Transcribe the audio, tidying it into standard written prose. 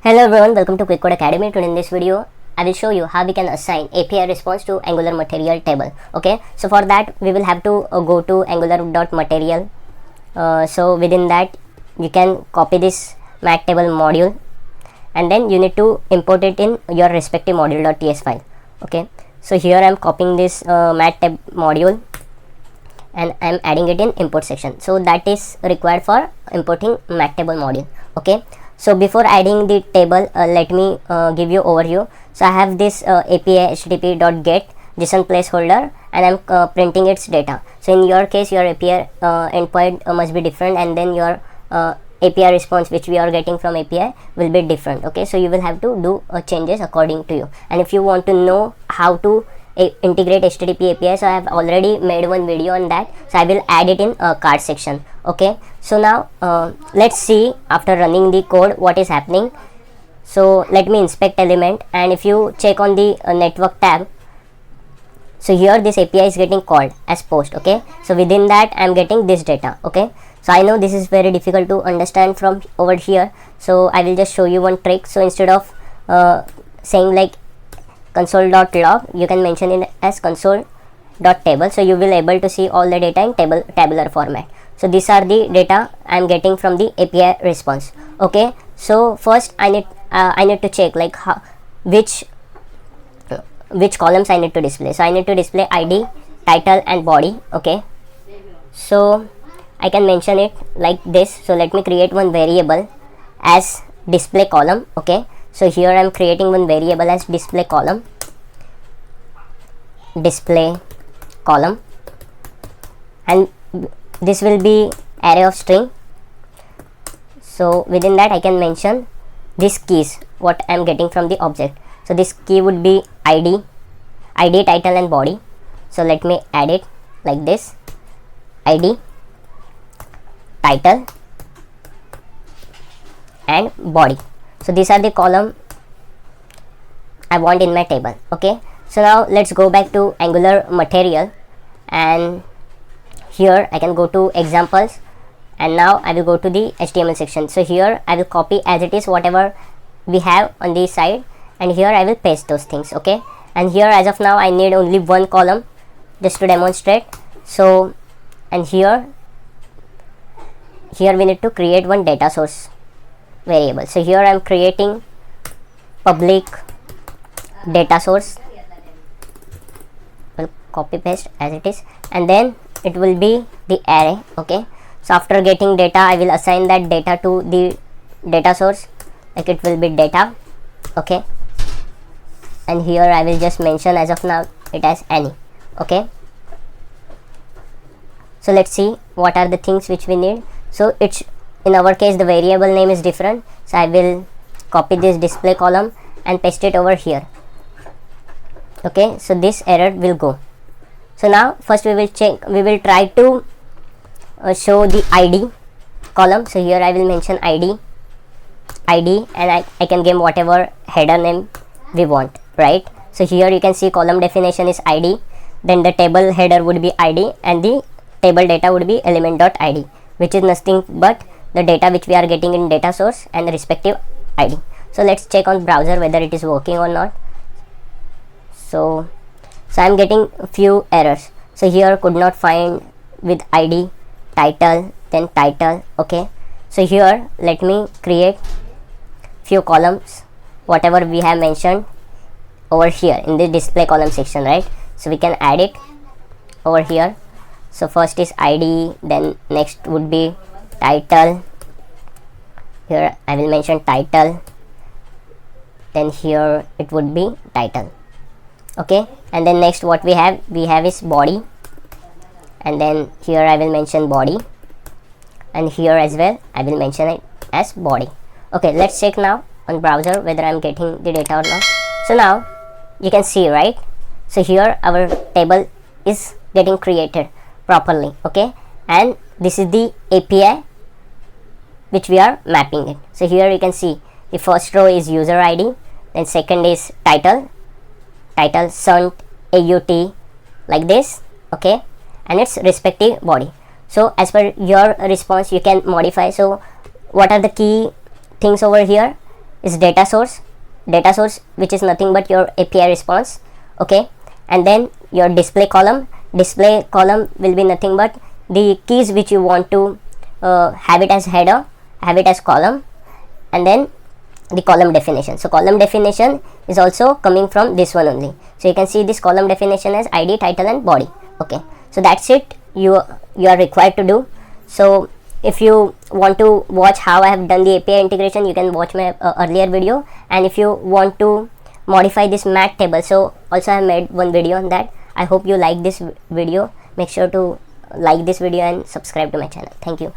Hello everyone, welcome to Quick Code Academy. Today in this video, I will show you how we can assign API response to Angular material table. Okay, so for that we will have to go to angular.material. So within that, you can copy this mat table module, and then you need to import it in your respective module.ts file. Okay, so here I am copying this mat tab module, and I am adding it in import section. So that is required for importing mat table module. Okay. So before adding the table, let me give you overview. So I have this API http.get JSON placeholder, and I'm printing its data. So in your case, your API endpoint must be different, and then your API response which we are getting from API will be different. Okay, so you will have to do changes according to you. And if you want to know how to integrate HTTP API, so I have already made one video on that, so I will add it in card section. Okay, so now let's see after running the code what is happening. So let me inspect element, and if you check on the network tab, so here this API is getting called as post. Okay, so within that I am getting this data. Okay, so I know this is very difficult to understand from over here, so I will just show you one trick. So instead of saying like console.log, you can mention it as console.table, so you will able to see all the data in tabular format. So these are the data I am getting from the API response. Okay, so first I need to check like which columns I need to display. So I need to display ID, title and body. Okay, so I can mention it like this. So let me create one variable as display column. Okay, so here I am creating one variable as display column, and this will be array of string. So within that I can mention these keys what I am getting from the object. So this key would be ID, title and body. So let me add it like this: ID, title and body. So these are the column I want in my table. Okay, so now let's go back to Angular material, and here I can go to examples, and now I will go to the HTML section. So here I will copy as it is whatever we have on the side, and here I will paste those things. Okay, and here as of now I need only one column just to demonstrate. So and here we need to create one data source variable. So here I am creating public data source. I'll copy paste as it is, and then it will be the array. Okay, so after getting data I will assign that data to the data source, like it will be data. Okay, and here I will just mention as of now it as any. Okay, so let's see what are the things which we need. So it's in our case the variable name is different, so I will copy this display column and paste it over here. Okay, so this error will go. So now first we will try to show the ID column. So here I will mention ID, and I can give whatever header name we want, right? So here you can see column definition is ID, then the table header would be ID, and the table data would be element.id, which is nothing but the data which we are getting in data source and the respective ID. So let's check on browser whether it is working or not. So I am getting a few errors. So here could not find with ID, title, then title. Okay, so here let me create few columns whatever we have mentioned over here in the display column section, right? So we can add it over here. So first is ID, then next would be title. Here I will mention title, then here it would be title. Okay, and then next what we have is body, and then here I will mention body, and here as well I will mention it as body. Okay, let's check now on browser whether I am getting the data or not. So now you can see, right? So here our table is getting created properly. Okay, and this is the API which we are mapping it. So here you can see the first row is user ID, then second is title sunt AUT like this. Okay, and its respective body. So as per your response you can modify. So what are the key things over here? is data source, which is nothing but your API response. Okay, and then your display column will be nothing but the keys which you want to have it as header, have it as column, and then the column definition. So column definition is also coming from this one only. So you can see this column definition as ID, title and body. Okay, so that's it you are required to do. So if you want to watch how I have done the API integration, you can watch my earlier video. And if you want to modify this mat table, so also I have made one video on that. I hope you like this video. Make sure to like this video and subscribe to my channel. Thank you.